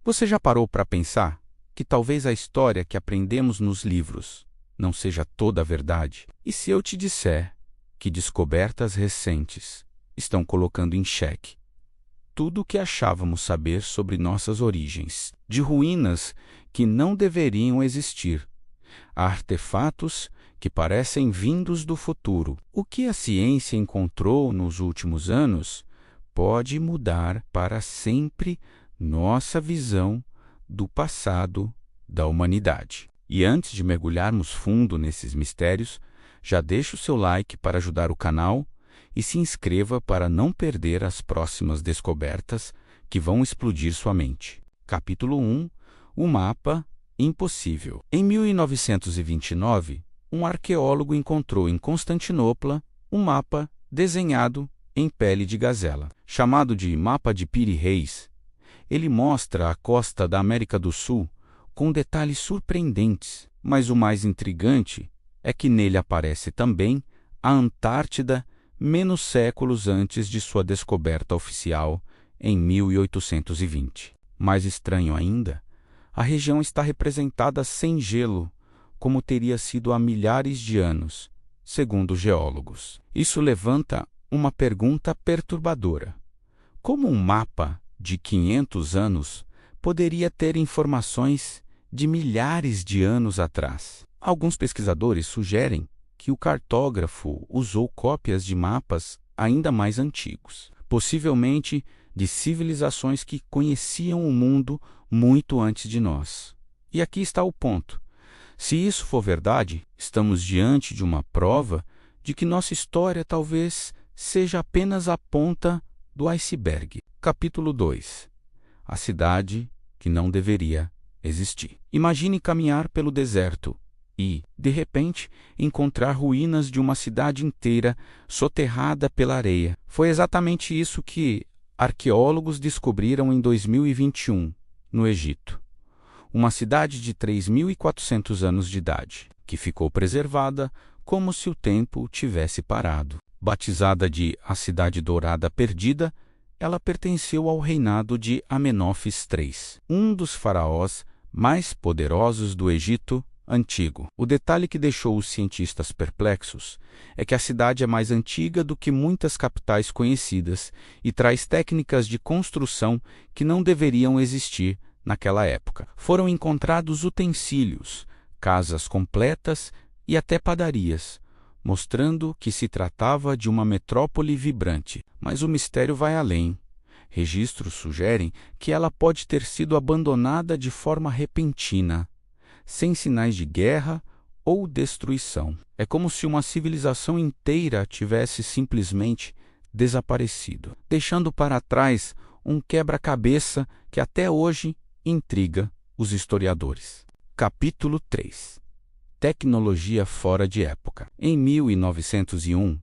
Você já parou para pensar que talvez a história que aprendemos nos livros não seja toda a verdade? E se eu te disser que descobertas recentes estão colocando em xeque tudo o que achávamos saber sobre nossas origens, de ruínas que não deveriam existir, a artefatos que parecem vindos do futuro? O que a ciência encontrou nos últimos anos pode mudar para sempre nossa visão do passado da humanidade. E antes de mergulharmos fundo nesses mistérios, já deixa o seu like para ajudar o canal e se inscreva para não perder as próximas descobertas que vão explodir sua mente. Capítulo 1. O mapa impossível. Em 1929, um arqueólogo encontrou em Constantinopla um mapa desenhado em pele de gazela. Chamado de Mapa de Piri Reis, ele mostra a costa da América do Sul com detalhes surpreendentes, mas o mais intrigante é que nele aparece também a Antártida menos séculos antes de sua descoberta oficial em 1820. Mais estranho ainda, a região está representada sem gelo, como teria sido há milhares de anos, segundo geólogos. Isso levanta uma pergunta perturbadora. Como um mapa de 500 anos poderia ter informações de milhares de anos atrás? Alguns pesquisadores sugerem que o cartógrafo usou cópias de mapas ainda mais antigos, possivelmente de civilizações que conheciam o mundo muito antes de nós. E aqui está o ponto. Se isso for verdade, estamos diante de uma prova de que nossa história talvez seja apenas a ponta do iceberg. Capítulo 2. A cidade que não deveria existir. Imagine caminhar pelo deserto e, de repente, encontrar ruínas de uma cidade inteira soterrada pela areia. Foi exatamente isso que arqueólogos descobriram em 2021, no Egito. Uma cidade de 3.400 anos de idade, que ficou preservada como se o tempo tivesse parado. Batizada de a Cidade Dourada Perdida, ela pertenceu ao reinado de Amenófis III, um dos faraós mais poderosos do Egito antigo. O detalhe que deixou os cientistas perplexos é que a cidade é mais antiga do que muitas capitais conhecidas e traz técnicas de construção que não deveriam existir naquela época. Foram encontrados utensílios, casas completas e até padarias, mostrando que se tratava de uma metrópole vibrante. Mas o mistério vai além. Registros sugerem que ela pode ter sido abandonada de forma repentina, sem sinais de guerra ou destruição. É como se uma civilização inteira tivesse simplesmente desaparecido, deixando para trás um quebra-cabeça que até hoje intriga os historiadores. Capítulo 3. Tecnologia fora de época. Em 1901,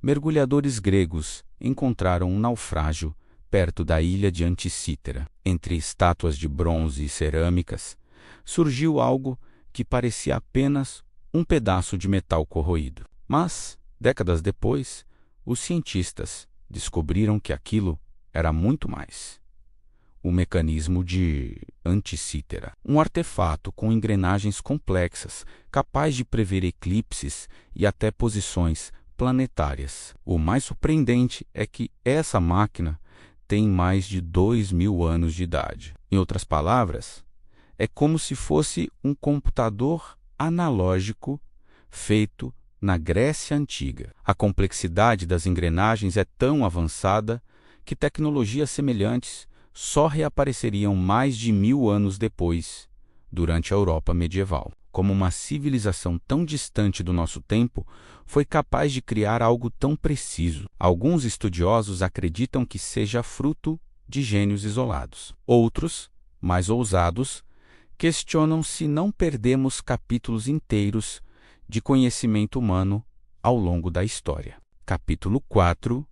mergulhadores gregos encontraram um naufrágio perto da ilha de Anticítera. Entre estátuas de bronze e cerâmicas, surgiu algo que parecia apenas um pedaço de metal corroído. Mas, décadas depois, os cientistas descobriram que aquilo era muito mais. O mecanismo de Anticítera, um artefato com engrenagens complexas, capaz de prever eclipses e até posições planetárias. O mais surpreendente é que essa máquina tem mais de 2.000 anos de idade. Em outras palavras, é como se fosse um computador analógico feito na Grécia Antiga. A complexidade das engrenagens é tão avançada que tecnologias semelhantes só reapareceriam mais de 1.000 anos depois, durante a Europa medieval. Como uma civilização tão distante do nosso tempo foi capaz de criar algo tão preciso? Alguns estudiosos acreditam que seja fruto de gênios isolados. Outros, mais ousados, questionam se não perdemos capítulos inteiros de conhecimento humano ao longo da história. Capítulo 4.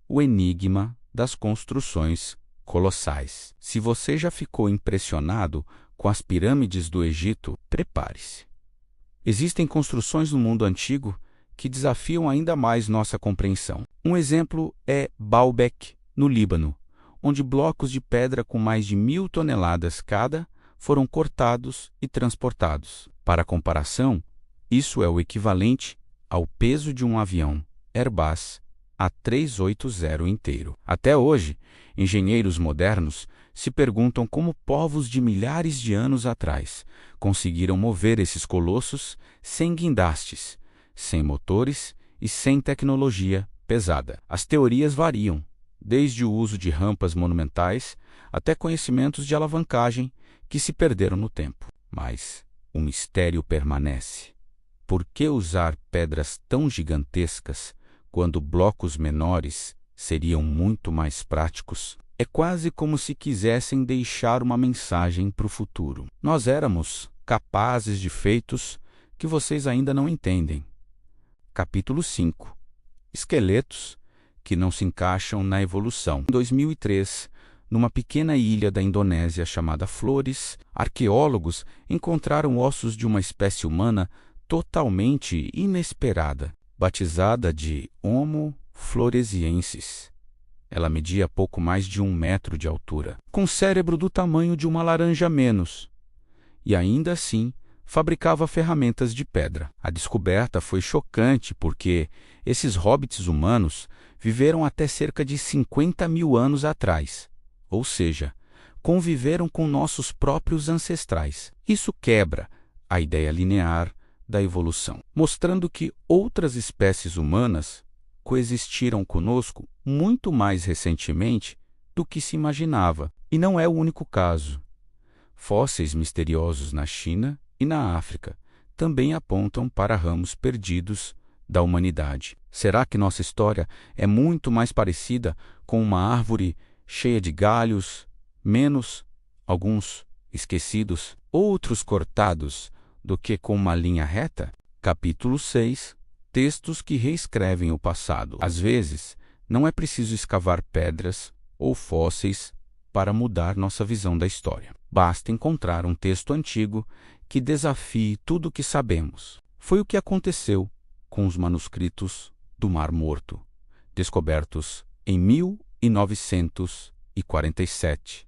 O enigma das construções colossais. Se você já ficou impressionado com as pirâmides do Egito, prepare-se. Existem construções no mundo antigo que desafiam ainda mais nossa compreensão. Um exemplo é Baalbek, no Líbano, onde blocos de pedra com mais de 1.000 toneladas cada foram cortados e transportados. Para comparação, isso é o equivalente ao peso de um avião Airbus A380 inteiro. Até hoje, engenheiros modernos se perguntam como povos de milhares de anos atrás conseguiram mover esses colossos sem guindastes, sem motores e sem tecnologia pesada. As teorias variam, desde o uso de rampas monumentais até conhecimentos de alavancagem que se perderam no tempo. Mas o mistério permanece. Por que usar pedras tão gigantescas quando blocos menores seriam muito mais práticos? É quase como se quisessem deixar uma mensagem para o futuro. Nós éramos capazes de feitos que vocês ainda não entendem. Capítulo 5. Esqueletos que não se encaixam na evolução. Em 2003, numa pequena ilha da Indonésia chamada Flores, arqueólogos encontraram ossos de uma espécie humana totalmente inesperada, batizada de Homo floresiensis. Ela media pouco mais de 1 metro de altura, com cérebro do tamanho de uma laranja menos, e ainda assim fabricava ferramentas de pedra. A descoberta foi chocante porque esses hobbits humanos viveram até cerca de 50.000 anos atrás, ou seja, conviveram com nossos próprios ancestrais. Isso quebra a ideia linear da evolução, mostrando que outras espécies humanas coexistiram conosco muito mais recentemente do que se imaginava. E não é o único caso. Fósseis misteriosos na China e na África também apontam para ramos perdidos da humanidade. Será que nossa história é muito mais parecida com uma árvore cheia de galhos, menos, alguns esquecidos, outros cortados, do que com uma linha reta? Capítulo 6. Textos que reescrevem o passado. Às vezes, não é preciso escavar pedras ou fósseis para mudar nossa visão da história. Basta encontrar um texto antigo que desafie tudo o que sabemos. Foi o que aconteceu com os manuscritos do Mar Morto, descobertos em 1947,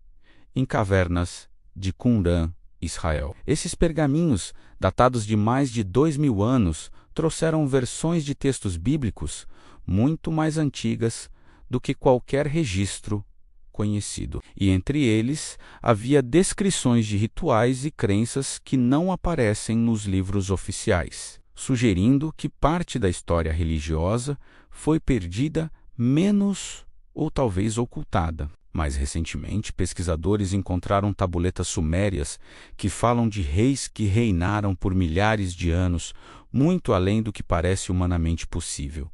em cavernas de Qumran, Israel. Esses pergaminhos, datados de mais de 2.000 anos, trouxeram versões de textos bíblicos muito mais antigas do que qualquer registro conhecido. E entre eles havia descrições de rituais e crenças que não aparecem nos livros oficiais, sugerindo que parte da história religiosa foi perdida, menos ou talvez ocultada. Mais recentemente, pesquisadores encontraram tabuletas sumérias que falam de reis que reinaram por milhares de anos, muito além do que parece humanamente possível.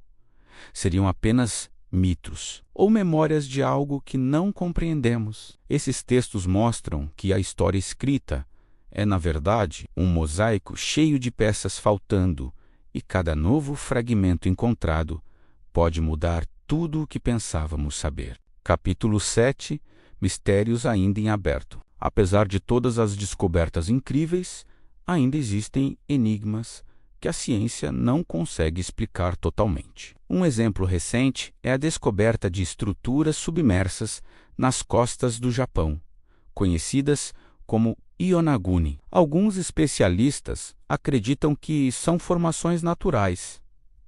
Seriam apenas mitos ou memórias de algo que não compreendemos. Esses textos mostram que a história escrita é, na verdade, um mosaico cheio de peças faltando, e cada novo fragmento encontrado pode mudar tudo o que pensávamos saber. Capítulo 7. Mistérios ainda em aberto. Apesar de todas as descobertas incríveis, ainda existem enigmas que a ciência não consegue explicar totalmente. Um exemplo recente é a descoberta de estruturas submersas nas costas do Japão, conhecidas como Yonaguni. Alguns especialistas acreditam que são formações naturais,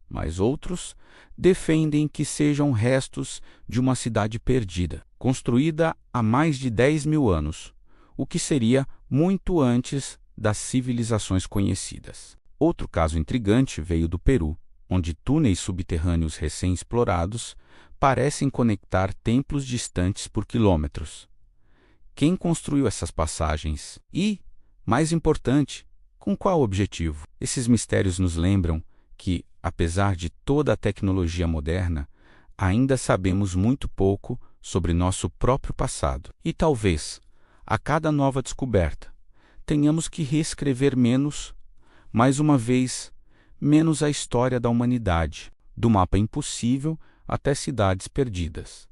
mas outros defendem que sejam restos de uma cidade perdida, construída há mais de 10.000 anos, o que seria muito antes das civilizações conhecidas. Outro caso intrigante veio do Peru, onde túneis subterrâneos recém-explorados parecem conectar templos distantes por quilômetros. Quem construiu essas passagens? E, mais importante, com qual objetivo? Esses mistérios nos lembram que, apesar de toda a tecnologia moderna, ainda sabemos muito pouco sobre nosso próprio passado. E talvez, a cada nova descoberta, tenhamos que reescrever mais uma vez, menos a história da humanidade, do mapa impossível até cidades perdidas,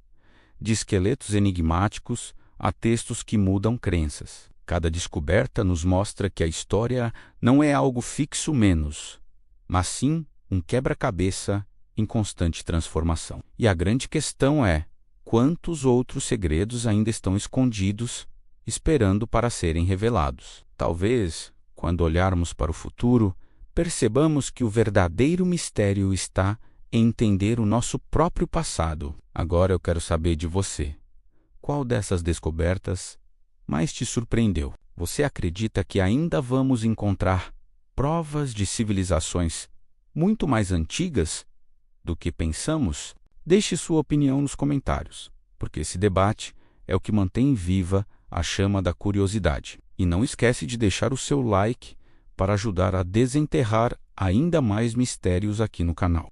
de esqueletos enigmáticos a textos que mudam crenças. Cada descoberta nos mostra que a história não é algo fixo menos, mas sim um quebra-cabeça em constante transformação. E a grande questão é: quantos outros segredos ainda estão escondidos, esperando para serem revelados. Talvez, quando olharmos para o futuro, percebamos que o verdadeiro mistério está em entender o nosso próprio passado. Agora eu quero saber de você. Qual dessas descobertas mais te surpreendeu? Você acredita que ainda vamos encontrar provas de civilizações muito mais antigas do que pensamos? Deixe sua opinião nos comentários, porque esse debate é o que mantém viva a chama da curiosidade. E não esquece de deixar o seu like para ajudar a desenterrar ainda mais mistérios aqui no canal.